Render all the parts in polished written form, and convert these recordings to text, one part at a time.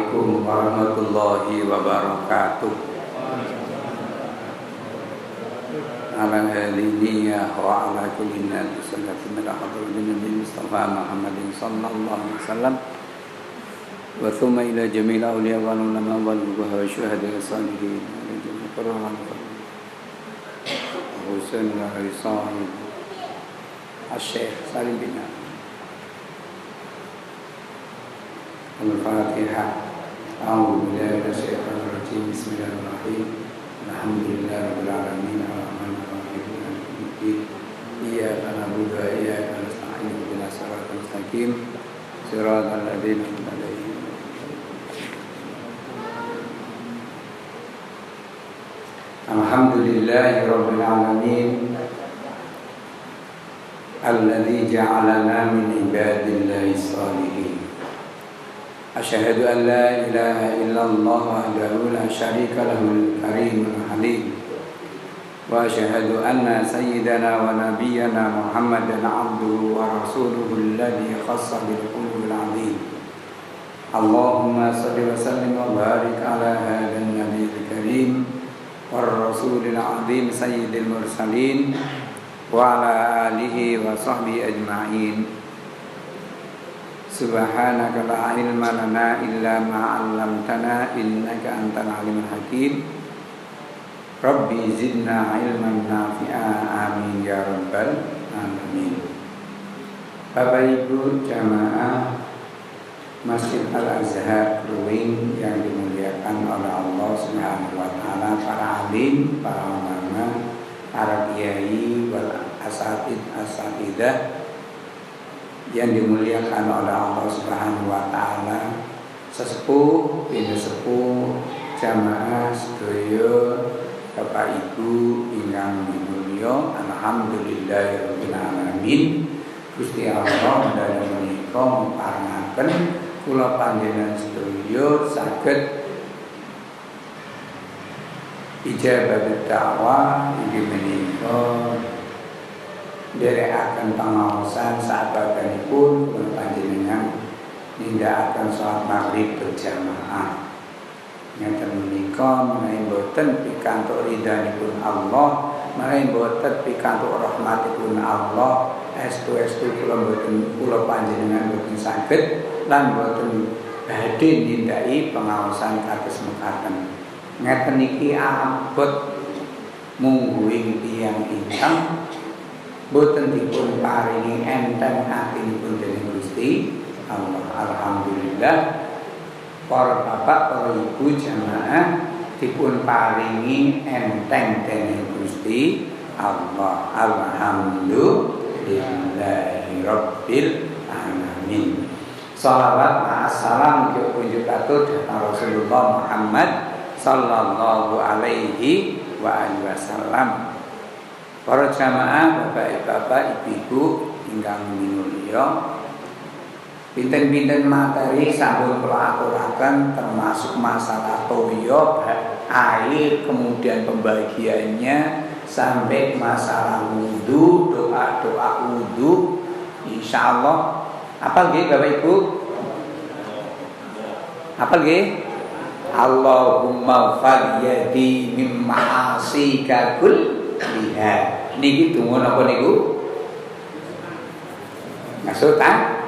Assalamualaikum warahmatullahi wabarakatuh. Ala alihi wa ala kulli nabi sallallahu alaihi Mustafa Muhammadin sallallahu alaihi wasallam wa thumma ila jamil awliya wal ulama wal fuqaha wa syuhada salihin Husain wa Hisan Al-Syekh Salim bin Al-Fatihah. A'udzu billahi minasyaitonir rajim. Bismillahirrahmanirrahim. Alhamdulillahirabbil alamin. Iyyaka na'budu wa iyyaka nasta'in. Ihdinas siratal mustaqim. Siratal ladzina an'amta 'alaihim. Alhamdulillahirabbil alamin. Alladzi ja'alana min ibadillahi shalihin. Asyhadu an la ilaha illallah wahdahu la syarika lahul karimul halim. Wa asyhadu anna sayyidana wa nabiyyana Muhammadan abduhu wa rasuluhu alladhi khassa bil qulubil azim. Allahumma shalli wa sallim wa barik ala hadzal nabiyil karim war rasulil azim sayyidil mursalin wa ala alihi wa sahbihi ajma'in. Subhanaka la ilma lana illa ma 'allamtana innaka antal alimul hakim. Rabbi zidna ilman nafi'a amin ya rabbal alamin. Bapak Ibu jamaah Masjid Al-Azhar Ruwing yang dimuliakan oleh Allah Subhanahu wa taala, para alim, para ulama, para kiai wal asatidah yang dimuliakan oleh Allah Subhanahu wa taala, sesepuh, bini sepuh, jamaah sedaya, Bapak Ibu ingkang minulya, alhamdulillahirabbil alamin. Gusti Allah dalem menika muparingaken kula panjenengan sedaya saged ijabah dakwah inggih menika derekaken pangaosan sahabatanipun kula panjenengan nindakaken salat maghrib berjamaah. Ngeten menika menawi boten pikantuk ridhanipun Allah, menawi boten pikantuk rahmatipun Allah, estu-estu kula panjenengan boten saged lan boten badhe nindaki pangaosan kados mekaten. Ngeten iki abot mungguing tiyang ingkang boten dipun paringi enteng atinipun dening Gusti Allah. Alhamdulillah para bapak, para ibu jamaah dipun paringi enteng dening Gusti Allah. Alhamdulillahirabbil alamin. Shalawat wa salam kunjuk atur dhateng Rasulullah Muhammad sallallahu alaihi wa alihi wasallam. Para jamaah, bapak-bapak, ibu-ibu ingkang minulya, pinten-pinten materi sampun kula aturaken termasuk masalah toya, air, kemudian pembagiannya sampai masalah wudu, doa-doa wudu. Insyaallah apa nggih Bapak Ibu? Apa nggih? Allahumma falyadi mimma asika lihat niki tunggu napa niku maksudnya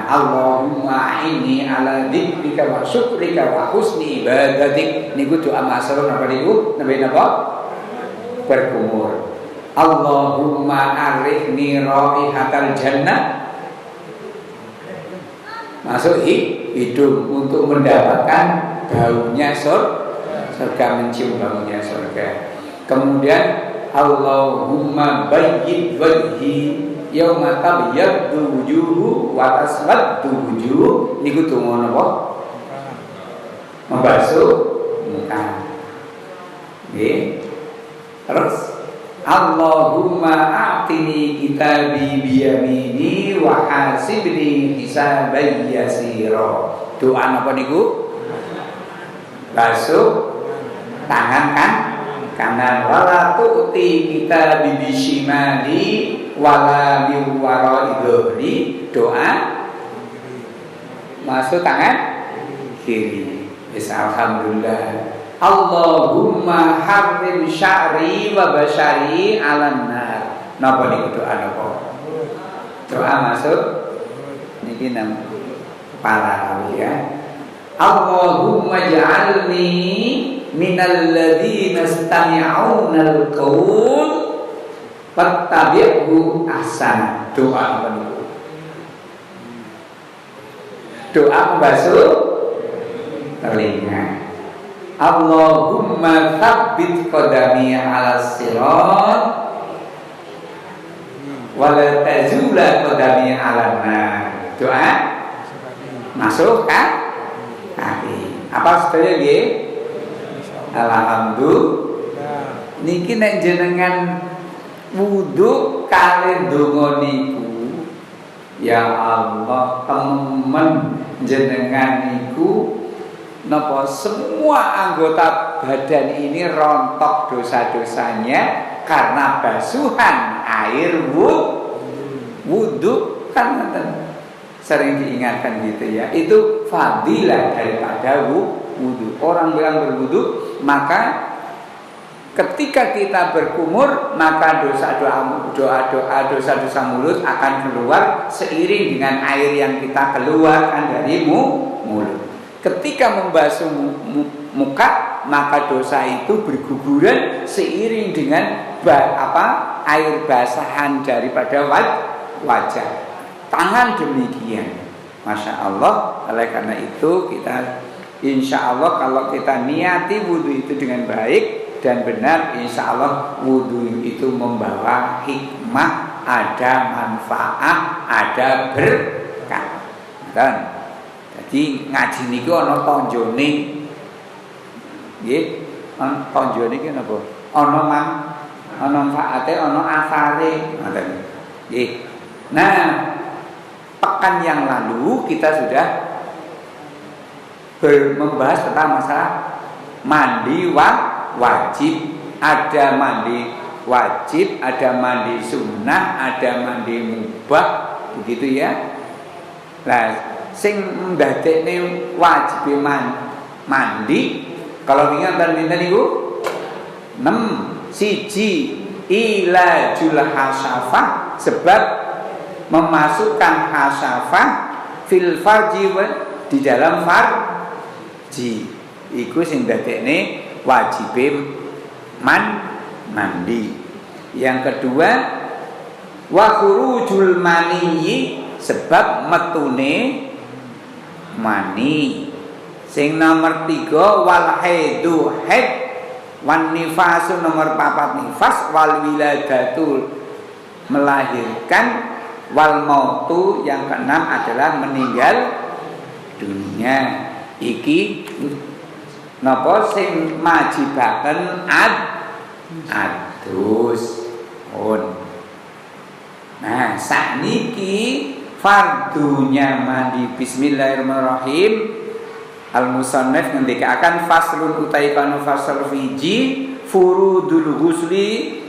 Allahumma inni ala dzikrika wa syukrika wa husni ibadatik niku doa masyhur napa niku nembe napa berkumur. Allahumma arifni raihatal jannah, masuk hidung untuk mendapatkan baunya surga, mencium baunya surga. Kemudian Allahumma bayyid wajhi yauma tabyaddu wujuhu wa taswaddu wujuh niku donga napa? Membasuh muka. Nggih. Terus Allahumma a'tini kitabi biyamini wa hasibni hisaban yasira. Doa napa niku? Basuh tangan kan? Kanan. Wala tu'ti kita bibishimali wala biwara idhri. Doa masuk tangan kiri. Wis alhamdulillah. Allahumma harrim sya'ri wa basyari 'alan nar. Napa niku doa napa? Doa masuk niki nang para ya. Allahumma ja'alni minal ladzina istami'una al-qaul fattabi'hu ahsana. Doa apa niku? Doa membasuh telinga. Allahumma tsabbit qadami 'ala sirat wa la tazula qadami 'ala nar. Doa masuk kan? Kaki. Apa sedaya nggih? Alhamdulillah. Niki nek jenengan wudu kali donga niku, ya Allah, temen jenengan niku napa semua anggota badan ini rontok dosa-dosanya karena basuhan air wudu kan sering diingatkan gitu ya. Itu fadilah daripada wudu. Orang yang berwudu maka ketika kita berkumur maka dosa-dosa mulut akan keluar seiring dengan air yang kita keluarkan dari mulut. Ketika membasuh muka maka dosa itu berguguran seiring dengan air basahan daripada wajah. Tangan demikian. Masya Allah. Oleh karena itu kita insya Allah kalau kita niati wudhu itu dengan baik dan benar, insya Allah wudhu itu membawa hikmah, ada manfaat, ada berkah. Dan jadi ngaji niku ana tonjone. Nggih, tonjone iki napa? Ana manfaate, ana asare, ngoten. Nggih. Nah, pekan yang lalu kita sudah membahas tentang masalah mandi wajib. Ada mandi wajib, ada mandi sunnah, ada mandi mubah, begitu ya. Nah, sing ndadekne wajib mandi kalau ingat niku 6 siji ilajul hasafah, sebab memasukkan hasafah fil farji di dalam farji iku sing ndadekne wajib mandi. Yang kedua wa khurujul maniyyi, sebab metune mani. Sing nomor 3 wal haidu haid wan nifasu, nomor 4 nifas, wal wiladatu melahirkan, wal mautu yang keenam adalah meninggal dunia. Iki napa sing majibaken adus. Nah, sakniki fardunya mandi. Bismillahirrahmanirrahim. Al-musannaf ngendikaken faslun utai kanu fasal fiji furudul ghusli.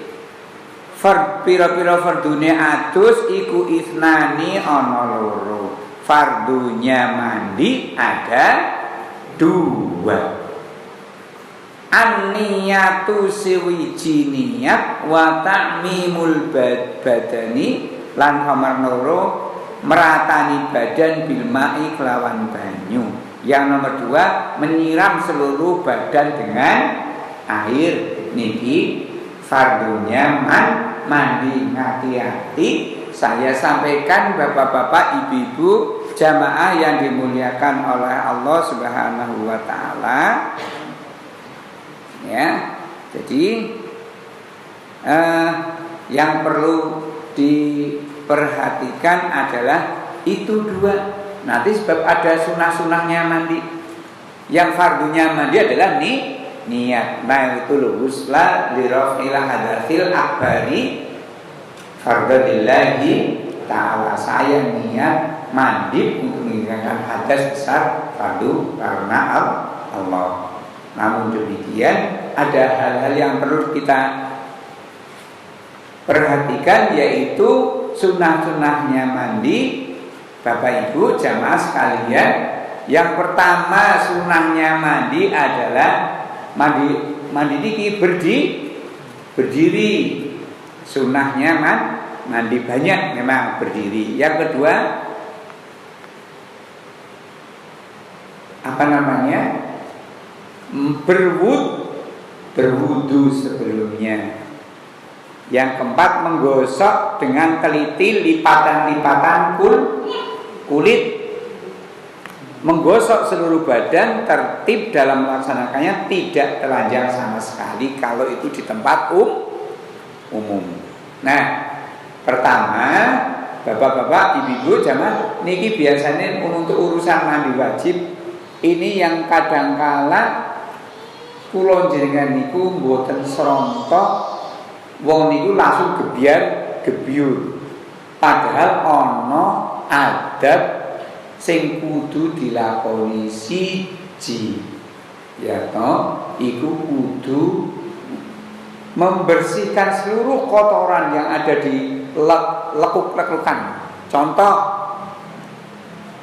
Pira-pira fardune adus iku isnani ana loro. Fardunya mandi ada 2. An-niyatu siwiji niyat wa ta'mimul badani, lan nomor loro meratani badan bil ma'i kelawan banyu. Yang nomor 2 menyiram seluruh badan dengan air. Niki fardunya mandi. Hati-hati saya sampaikan bapak-bapak, ibu-ibu, jamaah yang dimuliakan oleh Allah Subhanahu wa taala. Ya. Jadi yang perlu diperhatikan adalah itu 2. Nanti sebab ada sunah-sunahnya mandi. Yang fardunya mandi adalah niat. Naitul husla li raf'il hadatsil akbari fardadillahi ta'ala. Saya niat mandi untuk menghilangkan hadas besar fardu karena Allah. Namun demikian ada hal-hal yang perlu kita perhatikan, yaitu sunnah-sunnahnya mandi. Bapak Ibu jamaah sekalian, Yang pertama sunahnya mandi adalah mandi niki berdiri. Sunahnya mandi banyak memang berdiri. Yang kedua berwudu sebelumnya. Yang keempat menggosok dengan teliti lipatan-lipatan kulit. Menggosok seluruh badan tertib dalam melaksanakannya, tidak telanjang sama sekali kalau itu di tempat umum. Nah, pertama bapak-bapak, ibu-ibu jamaah niki biasanya untuk urusan mandi wajib ini yang kadangkala kula jenengan niku mboten srontok wong niku langsung gebyur. Padahal ana adab sing kudu dilakoni siji. Ya toh, iku kudu membersihkan seluruh kotoran yang ada di lekuk-lekukan. Contoh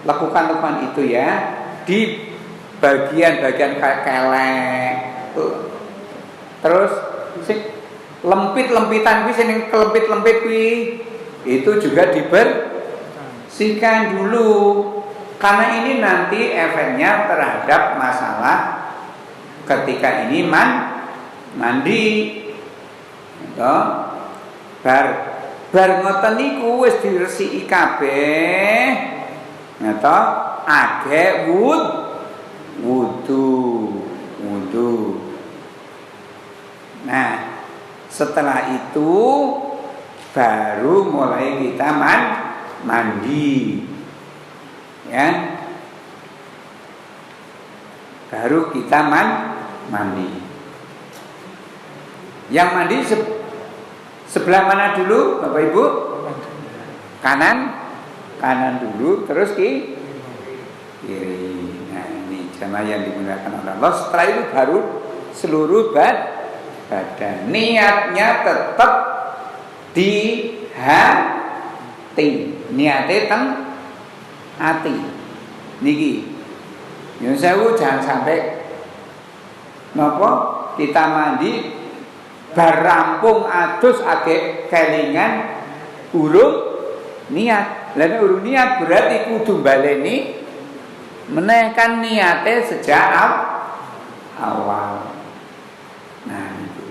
lekukan-lekukan itu ya, di bagian-bagian kayak kelek. Terus sing lempit-lempitan kuwi sing kelempit-lempit kuwi itu juga dibersihkan dulu. Karena ini nanti efeknya terhadap masalah ketika ini mandi. Gitu. Bar ngoten niku wis diresiki kabeh. Gitu. Agek wudu. Nah, setelah itu baru mulai kita mandi. Ya. Baru kita mandi. Yang mandi sebelah mana dulu, Bapak Ibu? Kanan dulu, terus kiri. Nah, ini jamaah yang digunakan oleh Allah. Setelah itu baru seluruh badan. Niatnya tetap di hati. Niatnya teng hati. Niki. Nyun sewu jangan sampai napa kita mandi bar rampung adus agek kelingan urung niat. Lah nek urung niat berarti kudu baleni menaikkan niatnya sejak awal. Nah, itu.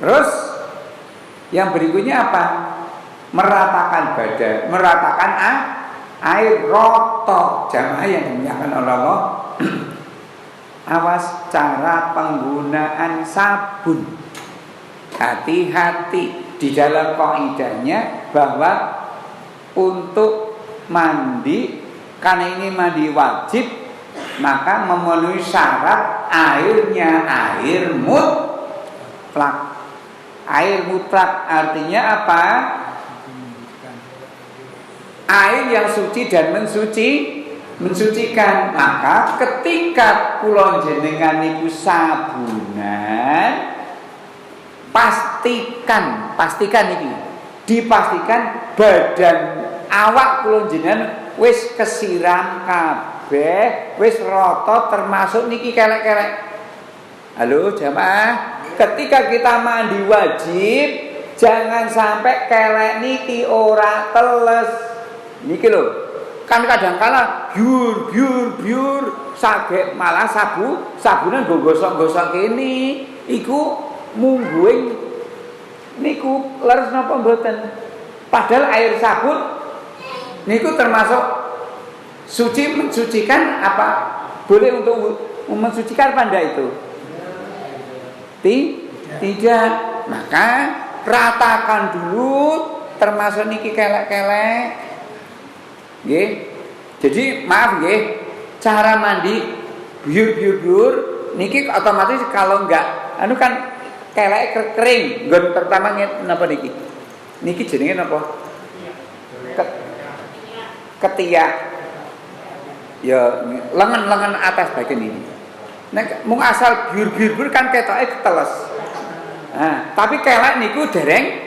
Terus yang berikutnya apa? Meratakan badan, meratakan air roto. Jamaah yang dimuliakan oleh Allah. Awas cara penggunaan sabun. Hati-hati di dalam kaidahnya bahwa untuk mandi, karena ini mandi wajib, maka memenuhi syarat airnya air mutlak. Air mutlak artinya apa? Air yang suci dan mensucikan. Maka ketika kula jenengan niku sabunan, pastikan iki, dipastikan badan awak kula jenengan wis kesiram kabeh, wis rata termasuk niki kelek-kelek. Halo jamaah, ketika kita mandi wajib jangan sampai kelek niki ora teles. Niki lho, kan kadang-kala biur sagek malah sabunan gosok-gosok kene iku mungguing niku leres napa mboten. Padahal air sabun niku termasuk suci, mensucikan apa? Boleh untuk mensucikan apa ndak itu? Tidak. Maka ratakan dulu termasuk niki kelek-kelek. Nggih. Jadi maaf nggih, cara mandi biur niki otomatis kalau enggak anu kan kelek kering. Nggon pertama napa niki? Niki jenenge napa? Ketiak. Ya lengan atas bagian ini. Nek mung asal biur kan ketoke keteles. Nah, tapi kelek niku dereng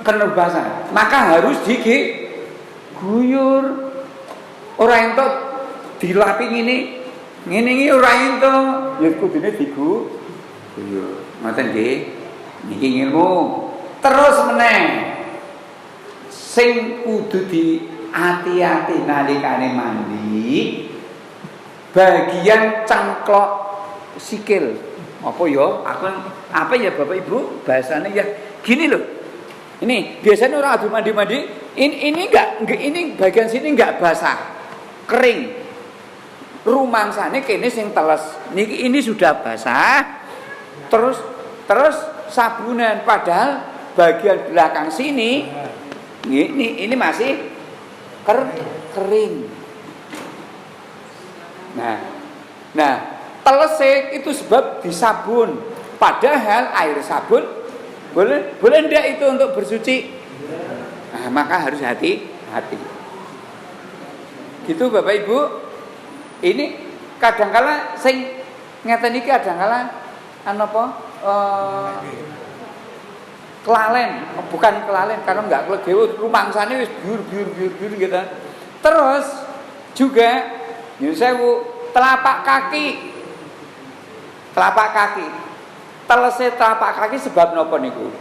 kenubasan. Maka harus diguyur. Ora entuk dilapi ngene iki ora entuk. Ya kudune digu. Iya, ngoten nggih. Niki ilmu. Terus meneh sing kudu hati-hati nalikane mandi bagian cengklok sikil. Apa ya? Apa ya Bapak Ibu? Bahasanya ya gini loh. Ini biasanya orang adu mandi-mandi ini enggak ini bagian sini enggak basah. Kering. Rumangsane kene sing teles. Niki ini sudah basah. Terus sabunan padahal bagian belakang sini ini masih kering. Nah, telesik itu sebab disabun. Padahal air sabun boleh ndak itu untuk bersuci. Nah, maka harus hati-hati. Gitu Bapak Ibu. Ini kadangkala sing ngeten iki kadangkala kelalen, bukan kelalen karena enggak klegewut, rumangsane wis biur gitu. Terus juga nyuwun sewu telapak kaki. Telese telapak kaki sebab napa niku?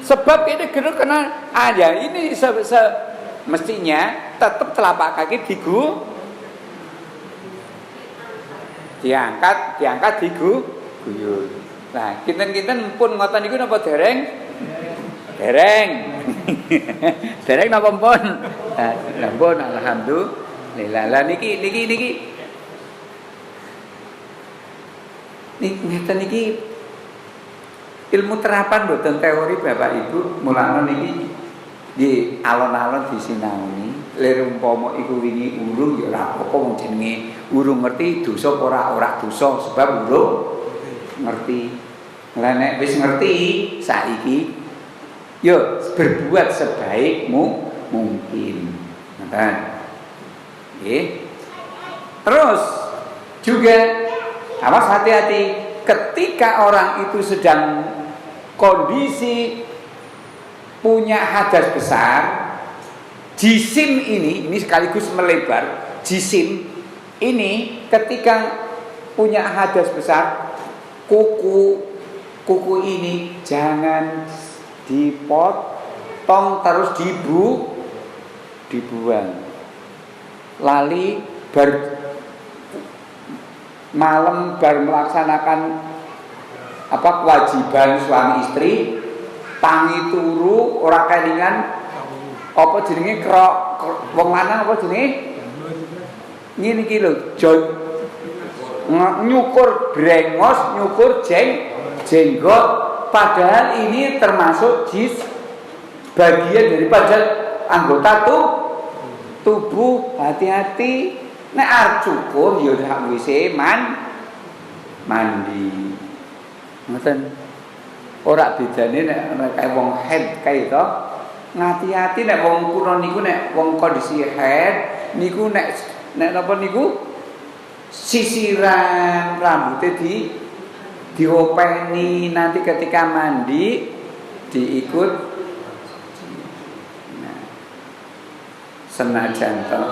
Sebab ini kena ya ini mestinya tetap telapak kaki diangkat diguyur. Nah, kinten-kinten pun ngoten niku napa dereng? Dereng napa pun? Lah pun alhamdulillah. Lah niki ngeten iki ilmu terapan mboten teori Bapak Ibu. Mulane niki nggih alon-alon disinaoni. Lir umpama iku wingi urung ya ora apa-apa wong jenenge urung ngerti dosa ora dosa sebab urung ngerti. Lah nek wis ngerti saiki yo berbuat sebaik mungkin. Ngoten. Nggih. Terus juga awas hati-hati ketika orang itu sedang kondisi punya hadas besar, jisim ini sekaligus melebar. Jisim ini ketika punya hadas besar, kuku ini jangan dipotong terus dibuang. Lali malam bar melaksanakan kewajiban suami istri, tangi turu ora kelingan apa jenenge wong lanang apa jenenge ngene iki lho nyukur brengos, nyukur jenggot, padahal ini termasuk bagian daripada anggota tubuh. Hati-hati nek arep cukur ya dak WC mandi. Ngoten. Ora bedane nek kaya wong head kaya to. Ngati-ati nek wong kuno niku nek wong kondisi head niku nek napa niku sisiran rambutnya diopeni nanti ketika mandi diikut. Nah, senajan to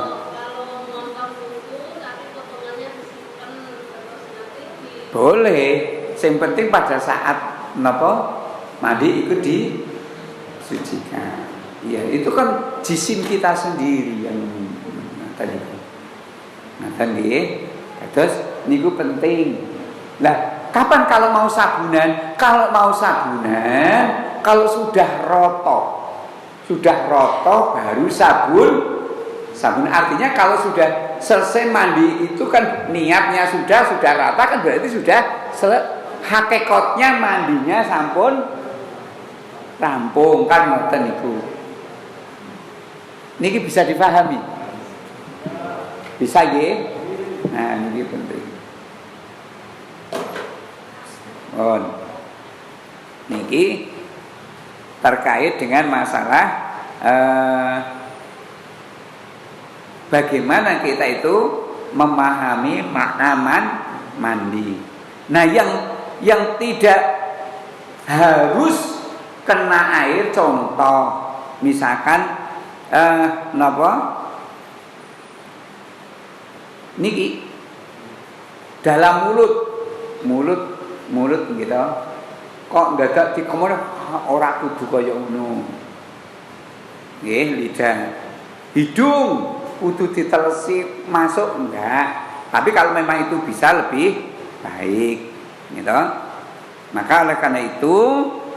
boleh, yang penting pada saat napa mandi ikut disucikan. Iya, itu kan jisim kita sendiri yang tadi. Nah, nggih. Terus niku penting. Nah, kapan kalau mau sabunan? Kalau sudah roto baru sabun. Artinya kalau sudah selesai mandi itu kan niatnya sudah rata kan berarti sudah hakikatnya mandinya sampun rampung kan ngoten niku. Niki bisa dipahami? Bisa nggih? Nah, ini penting. Niki terkait dengan masalah bagaimana kita itu memahami makna mandi. Nah, yang tidak harus kena air, contoh misalkan napa niki dalam mulut gitu kok dadak dikomor ora kudu kaya ngono nggih lidah hidung kudu ditelesi masuk enggak tapi kalau memang itu bisa lebih baik gitu maka oleh karena itu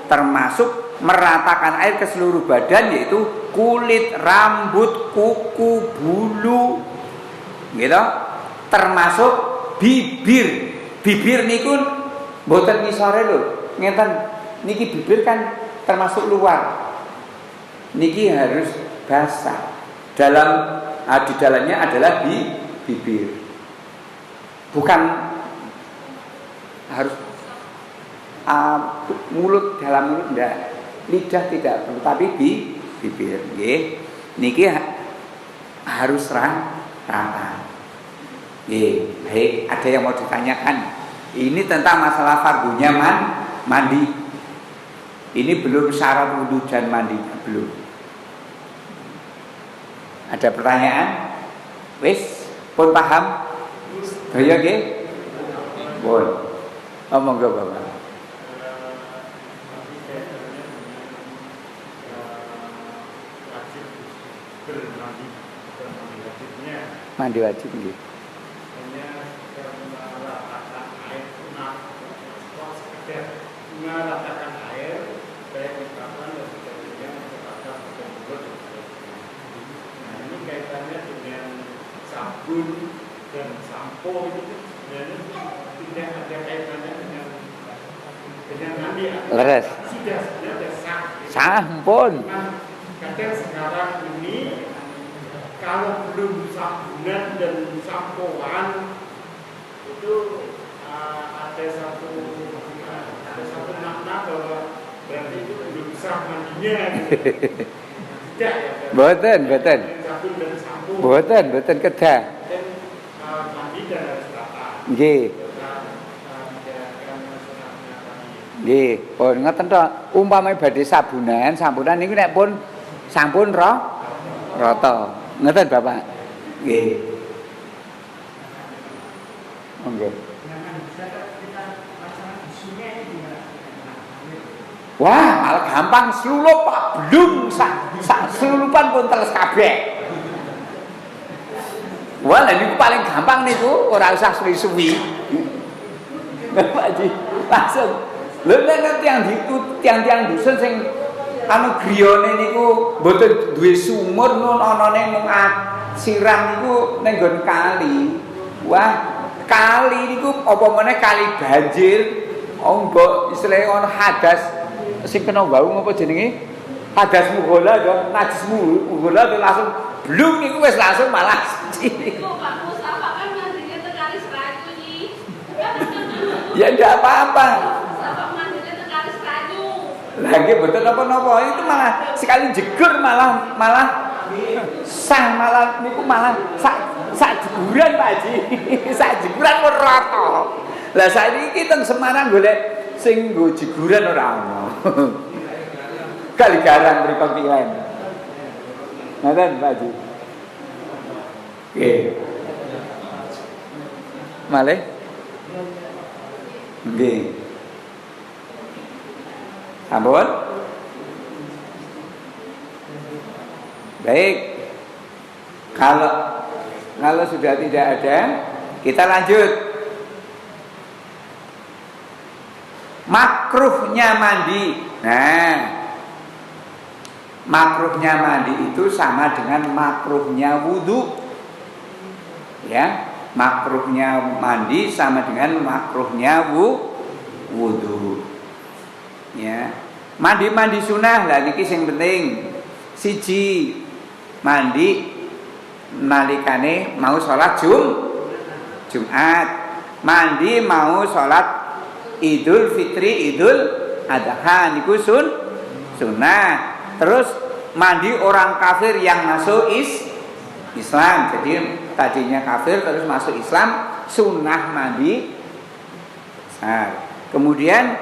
termasuk meratakan air ke seluruh badan yaitu kulit, rambut, kuku, bulu gitu termasuk bibir niku mboten ngisore lho ngeten niki bibir kan termasuk luar niki harus basah di dalamnya adalah bibir bukan harus mulut dalam mulut enggak lidah tidak perlu tapi bibir nggih niki harus rata nggih baik ada yang mau ditanyakan ini tentang masalah fardunya mandi ini belum syarat wudu dan mandinya belum ada pertanyaan wis pun paham daya nggih pun monggo Bapak mandi wajib nggih. Mengatakan air baik ucapan dan sebagainya kepada mulut. Nah ini kaitannya dengan sabun dan sampo itu sebenarnya tidak ada kaitannya dengan mandi. Leres. Sudah sebenarnya sah. Sampun. Kadang sekarang ini kalau belum sabunan dan sampoan itu ada satu makna bahwa berarti itu belum sah mandinya. Tidak ya. Boten. Sabun dan sampo. Boten kedah. Dan mandi dan harus rata. Nggih. Nggih, pun ngoten to. Umpamane badhe sampunan niku nek pun sampun rata. Ngoten Bapak. Nggih. Monggo. Wah, malah gampang slulup Pak blung sak slulupan pun teles kabeh. Wah, lha niku paling gampang niku, ora usah suwi-suwi. Pak Ji, langsung. Lha nek tiang-tiang dusun sing anu griyane niku mboten duwe sumur nun anane mung siram niku ning nggon kali. Wah, kali niku apa meneh kali banjir. Mbok istilahé ana hadas sing kena wau apa jenenge? Hadas mughola to, najis mughola to langsung blung niku wis langsung malah suci. Kok Pak Mustafa kan mandinya tekaris kayu nih. Ya ndak apa-apa. Mustafa mandinya tekaris kayu. Lagi betul apa-apa itu malah sekali jegur malah sah malah niku malah sak jeguran Pak Haji. Sak jeguran pun rata. Lah saiki teng Semarang golek sing nggo jeguran ora ono. Kali garang mriko kilen. Ngoten Pak Haji. Nggih. Malih? Nggih. Sampun? Baik. Kalau sudah tidak ada, kita lanjut. Makruhnya mandi. Nah, makruhnya mandi itu sama dengan makruhnya wudu. Ya, makruhnya mandi sama dengan makruhnya wudu. Ya, mandi sunnah lah niki sing penting. Siji, mandi nalikane mau sholat Jumat, mandi mau sholat Idul Fitri, Idul Adha niku sunnah. Terus mandi orang kafir yang masuk Islam. Jadi tadinya kafir terus masuk Islam, sunnah mandi. Nah, kemudian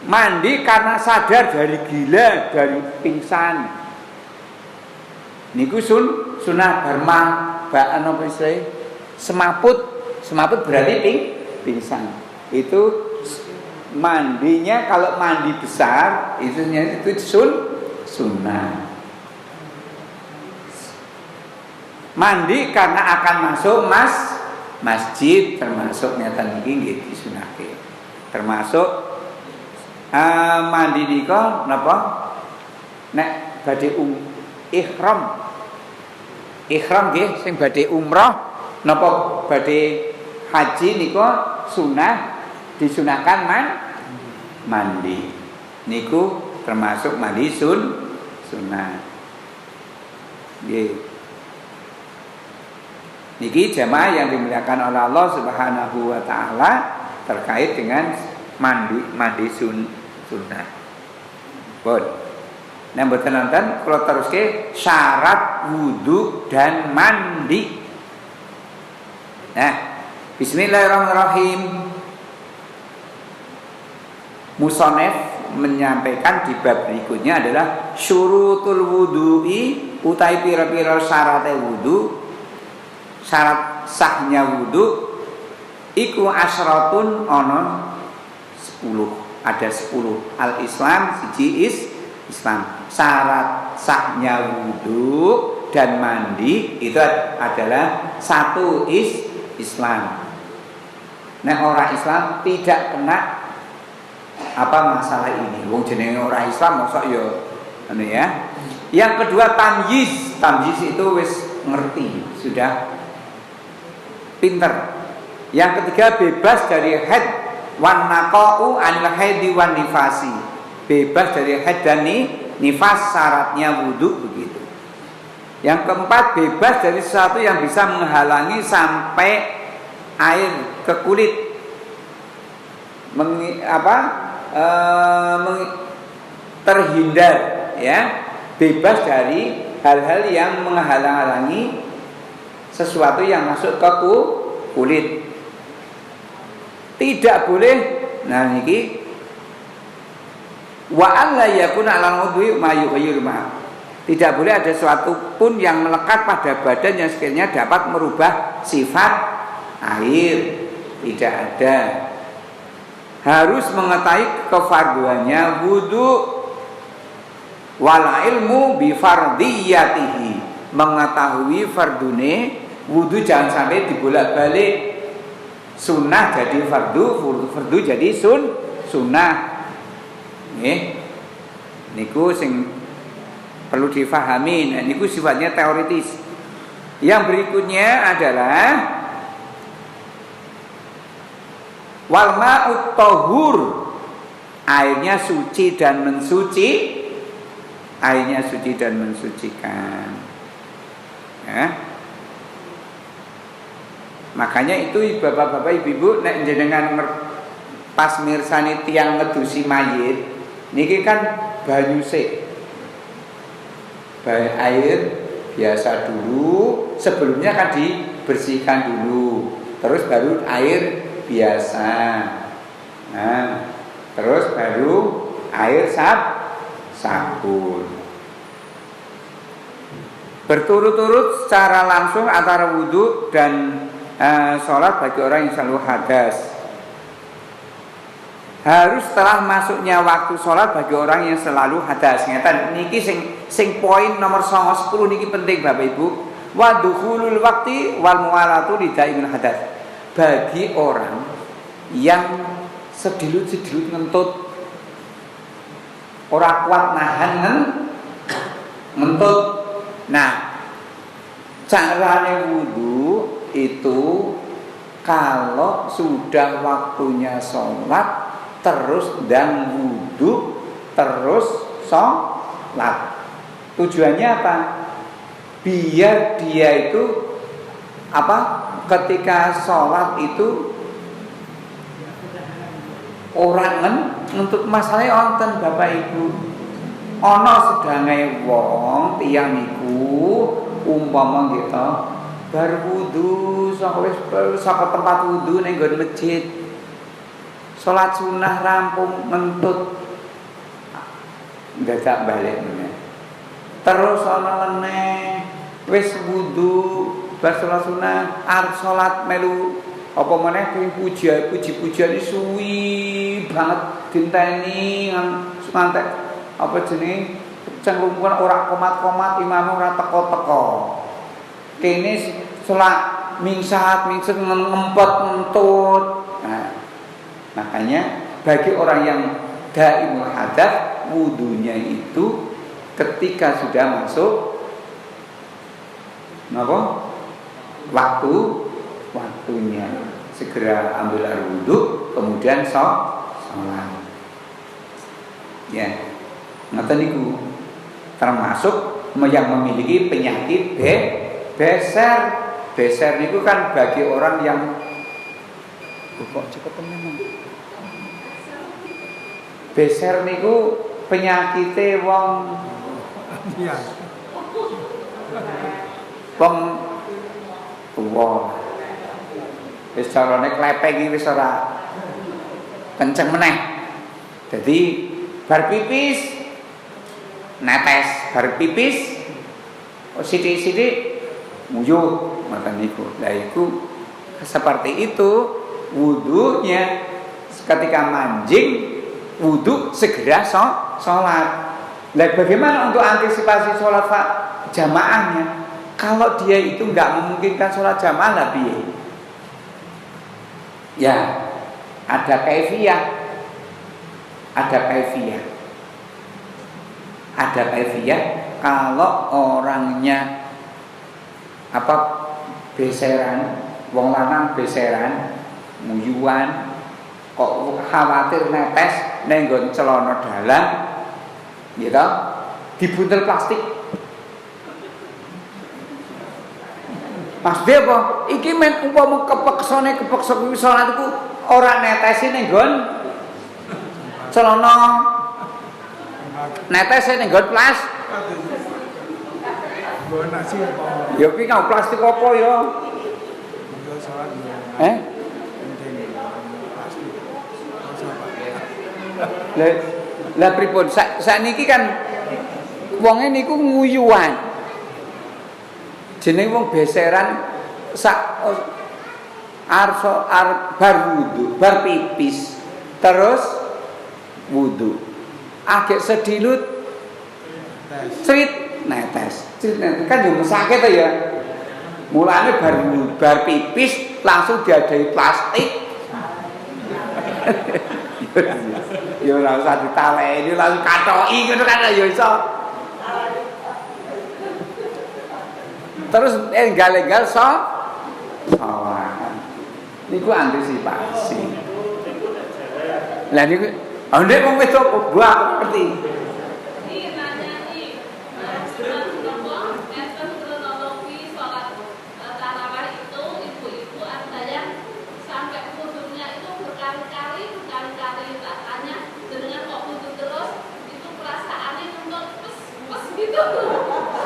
mandi karena sadar dari gila, dari pingsan. Niku sunah barma baan apa istilahnya? Semaput berarti pingsan. Itu mandinya kalau mandi besar itu sunnah. Mandi karena akan masuk masjid termasuk nyata niki nggih disunahke. Termasuk mandi nika napa? Nek badhe ihram nggih sing badhe umrah napa badhe haji nika sunah disunahkan mandi. Niku termasuk mandi sunnah. Nggih. Niki jamaah yang dimuliakan oleh Allah Subhanahu wa taala terkait dengan mandi sunnah. Pun. Nek mboten nonton kula teruske syarat wudu dan mandi. Nah, bismillahirrahmanirrahim. Musonef menyampaikan di bab berikutnya adalah syurutul wudu'i utai pira-pira syaratnya wudu. Syarat sahnya wudu iku asratun ana 10. Ada 10. Al-Islam siji Islam. Syarat sahnya wudu dan mandi itu adalah satu Islam. Nah, orang Islam tidak kena masalah ini. Wong jenenge orang Islam mosok ya. Yang kedua tamyiz itu wis ngerti, sudah pinter. Yang ketiga bebas dari haid wan naqau anil haidi wan nifasi. Bebas dari haid dan nifas, syaratnya wudu begitu. Yang keempat bebas dari sesuatu yang bisa menghalangi sampai air ke kulit. Terhindar ya, bebas dari hal-hal yang menghalang-halangi sesuatu yang masuk ke kulit. Tidak boleh, nah niki wa alla yakuna 'alal udwi ma yughayyiru ma. Tidak boleh ada sesuatu pun yang melekat pada badan yang sekiranya dapat merubah sifat air. Tidak ada. Harus mengetahui kefarduannya wudu wal ilmu bi fardiyatihi. Mengetahui fardune wudu jangan sampai dibolak-balik. Sunnah jadi fardu jadi sunnah. Nggih. Niku sing perlu difahami. Nah, niku sifatnya teoritis. Yang berikutnya adalah wal ma'ut tahur. Airnya suci dan mensuci. Airnya suci dan mensucikan. Ya. Makanya itu bapak-bapak ibu-ibu nek jenengan pas mirsani tiang ngedusi mayit niki kan banyu sik. Air biasa dulu, sebelumnya kan dibersihkan dulu. Terus baru air biasa. Nah, terus baru air sabun. Berturut-turut secara langsung antara wudu dan sholat bagi orang yang selalu hadas. Harus setelah masuknya waktu sholat bagi orang yang selalu hadas. Ngeten niki sing poin nomor 10 niki penting Bapak Ibu. Wa dukhulul waqti wal muwalatu lidaimin hadas. Bagi orang yang sedilut-sedilut ngentut, ora kuat nahan ngentut. Nah, carane wudu itu kalau sudah waktunya sholat terus dan wudu terus sholat. Tujuannya apa? Biar dia itu ketika sholat itu orang untuk masalahnya wonten Bapak Ibu. Ana sedange wong tiyang niku umpama gitu bar wudu saka tempat wudu ning nggon masjid. Salat sunah rampung ngentut. Dadak balik meneh. Terus ana meneh wis wudu bar salat sunah arep salat melu apa meneh puji-pujian suwi banget dinteni ngantek apa jenenge cenglungkan ora komat-komat imam ora teko-teko kene salat mingsat ngempet ngentut. Nah, makanya bagi orang yang daimul hadath wudunya itu ketika sudah masuk waktunya segera ambil air wudu kemudian sholat. Ya, ngoten niku termasuk yang memiliki penyakit beser. Beser niku kan bagi orang yang kok cepet temen. Beser niku penyakite wong iya. Wong tuwa. Wis carane klepeng wis ora kenceng meneh. Jadi bar pipis netes, bar pipis sithik-sithik nguyuh makan niku. Lah iku seperti itu wudunya ketika mancing wudu segera sholat. Lah bagaimana untuk antisipasi sholat jamaahnya? Kalau dia itu nggak memungkinkan sholat jamaah lah piye? Ya ada kaifiyah. Kalau orangnya beseran, wong lanang beseran, muyuan, kok khawatir netes nenggon celana dalam, gitu, dibuntel plastik. Maksudnya apa? Iki men umpama kepeksa salat iku ora netesi nenggon celana, netesi nenggon plastik. Ya kuwi kau plastik apa ya? Lah pripun sakniki kan wonge niku nguyuhan. Jenenge wong beseran sak bar wudu, bar pipis, terus wudu. Agek sedilut crit netes. Kan yo mesake to ya. Mulane bar pipis langsung diadai plastik. Ya ora usah ditaleni, langsung katoki ngono kan ya iso. Terus enggal-enggal salat. Niku antisipasi. Lah niku ndek wong wedok buah ngerti.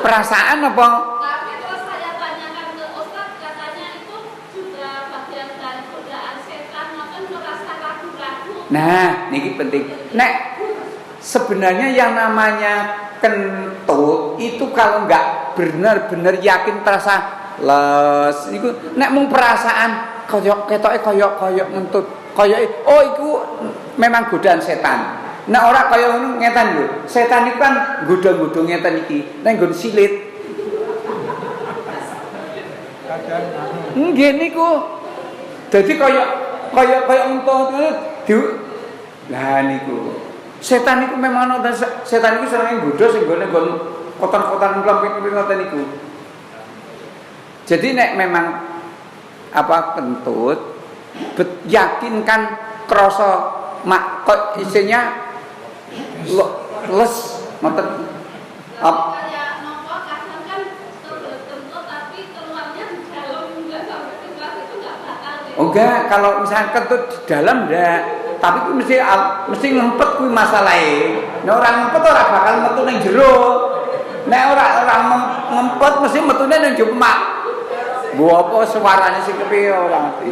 Perasaan apa? Tapi terus saya tanyakan ke Ustaz, katanya itu juga bagian dari godaan setan, maka merasa ragu-ragu. Nah, ini penting. Nek sebenarnya yang namanya kentut itu kalau nggak benar-benar yakin terasa les, itu nek mung perasaan koyok ketoke koyok ngentut, koyok oh itu memang godaan setan. Nah ora kaya ngono ngetan lho. Setan iku kan godhong-godhong ngeten iki, nang nggon silit. Nggih niku. Dadi kaya unta lah niku. Setan niku memang ana setan iku senenge godho sing nggone nggon kotan-kotan klemping ngoten niku. Jadi nek memang kentut yakinkan krasa kok isinya les ngoten kayak nopo kadang kan kentut tapi keluarnya di dalam enggak sampai ke kelas itu enggak batal deh. Oh enggak, kalau misalnya kentut di dalam enggak, tapi itu mesti ngempet kuwi masalahe. Nek ora ngempet ora bakal metu ning jero. Nek ora ngempet mesti metune ning jero mak. Mbok apa suarane sing kepiye ora ngerti.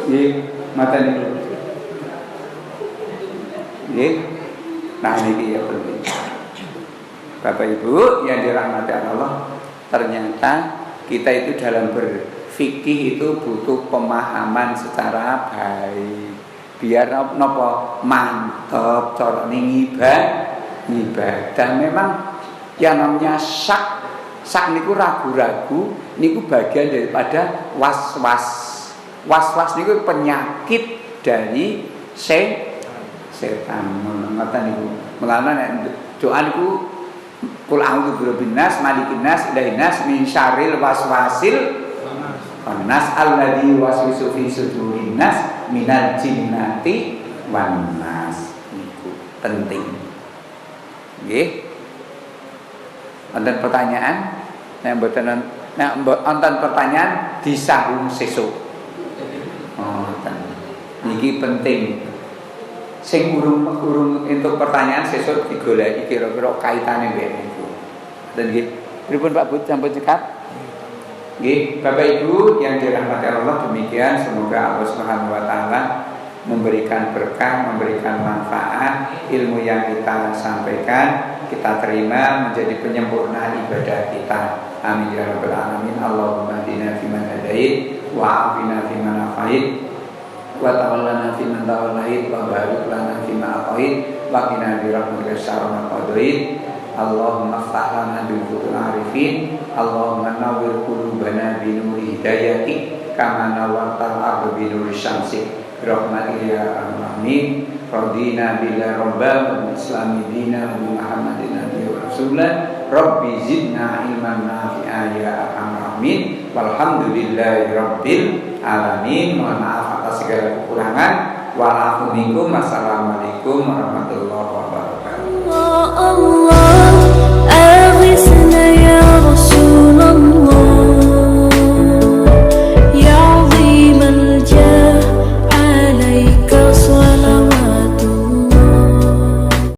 Nggih, maten niku. Nggih. Nah niki ya penting. Bapak Ibu yang dirahmati Allah, ternyata kita itu dalam berfikih itu butuh pemahaman secara baik. Biar nopo mantep cara ibadah. Memang yang namanya syak niku ragu-ragu niku bagian daripada was-was. Was-was niku penyakit dari setan. Ngoten niku. Mulane nek doa niku Qul a'udzu birabbin nas, malikin nas, ilahin nas, min syarril waswasil khannas alladzi yuwaswisu fi sudurin nas minal jinnati wan nas. Niku penting. Nggih. Wonten pertanyaan? Nek wonten pertanyaan disambung sesuk. Niki penting. Sing urung untuk pertanyaan sesuk digoleki kira-kira kaitane mbek niku. Dan nggih, pripun Pak Bud sampun cekap? Nggih, Bapak Ibu yang dirahmati Allah, demikian semoga Allah Subhanahu wa taala memberikan berkah, memberikan manfaat ilmu yang kita sampaikan, kita terima menjadi penyempurna ibadah kita. Amin ya rabbal alamin. Allahumma hdina fiman hadait wa afina fiman afait wa tawallana fiman tawallait wa barik lana fima atait wa qina bi rahmatika syarra ma qadait. Allahumma iftah lana bil futuhil arifin, Allahumma nawwir qulubana bi nuri hidayatik kama nawwartal arda bi nuri syamsik rahmatika ya arhamin. Radina billahi rabban wa islami dina wa muhammadin nabiyyan wa rasulan. Rabbi zidna ilman nafi'a ya arhamar rahimin. Walhamdulillahi rabbil alamin. Mohon maaf atas segala kekurangan. Wa'alaikum warahmatullahi wabarakatuh.